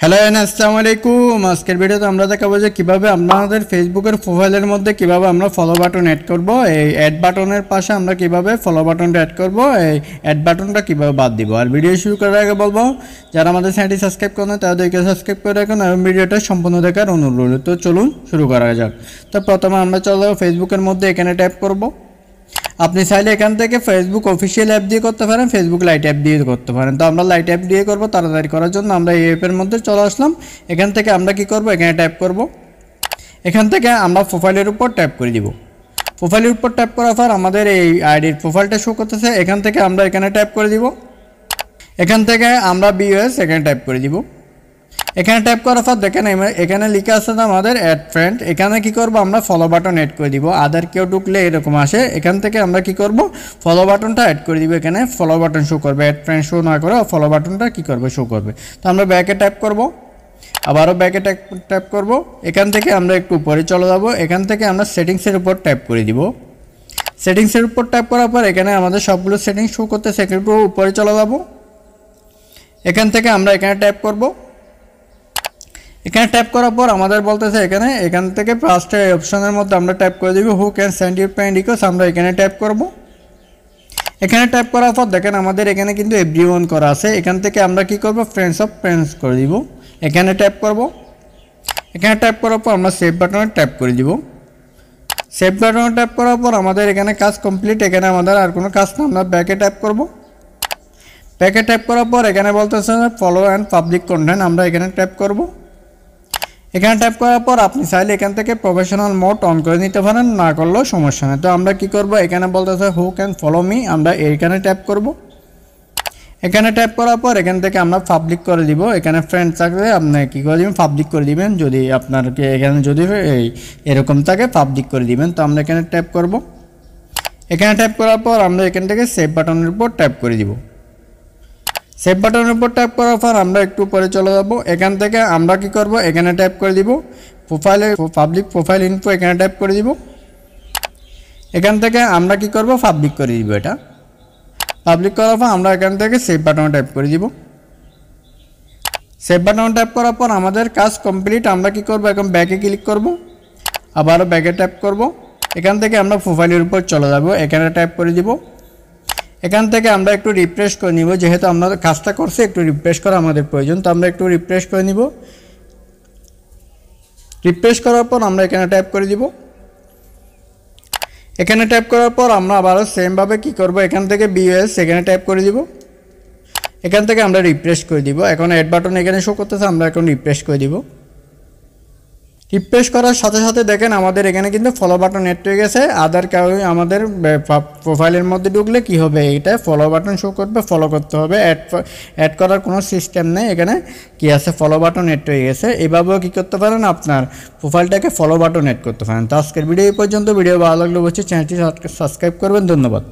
Hello আসসালামু আলাইকুম। আজকের ভিডিওতে আমরা দেখাবো যে কিভাবে আপনাদের ফেসবুকের প্রোফাইলের মধ্যে কিভাবে আমরা ফলো বাটন অ্যাড করব। এই অ্যাড বাটনের পাশে আমরা কিভাবে ফলো বাটনটা অ্যাড করব, এই অ্যাড বাটনটা কিভাবে বাদ দিব। আর ভিডিও শুরু করার আগে বলবো, যারা আমাদের চ্যানেলটি সাবস্ক্রাইব করেন তাদেরকে সাবস্ক্রাইব করে রাখুন এবং ভিডিওটা সম্পূর্ণ দেখার অনুরোধ রইল। তো চলুন শুরু করা যাক। তো প্রথমে আমরা চলে যাবো ফেসবুকের মধ্যে, এখানে ট্যাপ করব। আপনি চাইলে এখান থেকে ফেসবুক অফিসিয়াল অ্যাপ দিয়ে করতে পারেন, ফেসবুক লাইট অ্যাপ দিয়ে করতে পারেন। তো আমরা লাইট অ্যাপ দিয়ে করব। তাড়াতাড়ি করার জন্য আমরা এই অ্যাপের মধ্যে চলে আসলাম। এখান থেকে আমরা কি করব, এখানে ট্যাপ করব। এখান থেকে আমরা প্রোফাইলের উপর ট্যাপ করে দিব। প্রোফাইলের উপর ট্যাপ করার পর আমাদের এই আইডির প্রোফাইলটা শো করতেছে। এখান থেকে আমরা এখানে ট্যাপ করে দিব। এখান থেকে আমরা বিএস এখানে ট্যাপ করে দিব। এখানে ট্যাপ করার পর দেখেন এখানে লেখা আছে আমাদের অ্যাড ফ্রেন্ড। এখানে কি করব, আমরা ফলো বাটন অ্যাড করে দিব। আদার কেউ ঢুকলে এরকম আসে। এখান থেকে আমরা কি করব, ফলো বাটনটা অ্যাড করে দিব। এখানে ফলো বাটন শো করবে, অ্যাড ফ্রেন্ড শো না করে ফলো বাটনটা কি করবে, শো করবে। তো আমরা ব্যাকে ট্যাপ করব, আবারও ব্যাকে ট্যাপ করব। এখান থেকে আমরা একটু উপরে চলে যাব। এখান থেকে আমরা সেটিংসের উপর ট্যাপ করে দিব। সেটিংসের উপর ট্যাপ করার পর এখানে আমাদের সবগুলো সেটিংস শো করতেছে। একটু উপরে চলে যাব। এখান থেকে আমরা এখানে ট্যাপ করব। এখানে ট্যাপ করার পর আমাদের বলতেছে এখান থেকে ফার্স্টে অপশনের মধ্যে আমরা ট্যাপ করে দিব who can send your friend request. আমরা এখানে ট্যাপ করব। এখানে ট্যাপ করার পর দেখেন আমাদের এখানে কিন্তু এভরিওয়ান করা আছে। এখান থেকে আমরা কি করব, ফ্রেন্ডস অফ ফ্রেন্ডস করে দিব। এখানে ট্যাপ করব। এখানে ট্যাপ করার পর আমরা সেভ বাটনে ট্যাপ করে দিব। সেভ বাটনে ট্যাপ করার পর আমাদের এখানে কাজ কমপ্লিট। এখানে আমাদের আর কোনো কাজ না। আমরা ব্যাকে ট্যাপ করব। ব্যাকে ট্যাপ করার পর এখানে বলতেছে ফলো অ্যান্ড পাবলিক কন্টেন্ট। আমরা এখানে ট্যাপ করব। এখানে ট্যাপ করার পর আপনি চাইলে এখান থেকে প্রফেশনাল মোড অন করে নিতে পারেন, না করলেও সমস্যা নেই। তো আমরা কি করব, এখানে বলতেছে হু ক্যান ফলো মি। আমরা এইখানে ট্যাপ করব। এখানে ট্যাপ করার পর এখান থেকে আমরা পাবলিক করে দিব। এখানে ফ্রেন্ড থাকলে আপনি কী করে দিবেন, পাবলিক করে দিবেন। যদি আপনারকে এখানে যদি এরকম থাকে পাবলিক করে দিবেন। তো আমরা এখানে ট্যাপ করব। এখানে ট্যাপ করার পর আমরা এখান থেকে সেভ বাটনের উপর ট্যাপ করে দিব। সেভ বাটনের উপর ট্যাপ করার পর আমরা একটু পরে চলে যাব। এখান থেকে আমরা কি করব, এখানে ট্যাপ করে দিব। প্রোফাইলে পাবলিক প্রোফাইল ইনফো এখানে ট্যাপ করে দিব। এখান থেকে আমরা কি করব, পাবলিক করে দিব। এটা পাবলিক করার পর আমরা এখান থেকে সেভ বাটনে ট্যাপ করে দিব। সেভ বাটনে ট্যাপ করার পর আমাদের কাজ কমপ্লিট। আমরা কি করব, এখন ব্যাকে ক্লিক করব, আবারও ব্যাকে ট্যাপ করব। এখান থেকে আমরা প্রোফাইলের উপর চলে যাব। এখানে ট্যাপ করে দিব। এখান থেকে আমরা একটু রিফ্রেশ করে নিব। যেহেতু আমরা কাজটা করছি, একটু রিফ্রেশ করা আমাদের প্রয়োজন। তো আমরা একটু রিফ্রেশ করে নিব। রিফ্রেশ করার পর আমরা এখানে ট্যাপ করে দিব। এখানে ট্যাপ করার পর আমরা আবারও সেমভাবে কি করব, এখান থেকে বিএস এখানে ট্যাপ করে দিব। এখান থেকে আমরা রিফ্রেশ করে দিব। এখন অ্যাড বাটন এখানে শো করতেছে, আমরা এখন রিফ্রেশ করে দিব। রিফ্রেশ করার সাথে সাথে দেখেন আমাদের এখানে কিন্তু ফলো বাটন অ্যাড হয়ে গেছে। আদার কাউ আমাদের প্রোফাইলের মধ্যে ঢুকলে কি হবে, এটা ফলো বাটন শো করবে, ফলো করতে হবে। অ্যাড করার কোনো সিস্টেম নেই। এখানে কি আছে, ফলো বাটন অ্যাড হয়ে গেছে। এভাবেও কী করতে পারেন, আপনার প্রোফাইলটাকে ফলো বাটন অ্যাড করতে পারেন। তো আজকের ভিডিও এই পর্যন্ত। ভিডিও ভালো লাগলে অবশ্যই চ্যানেলটি সাবস্ক্রাইব করবেন। ধন্যবাদ।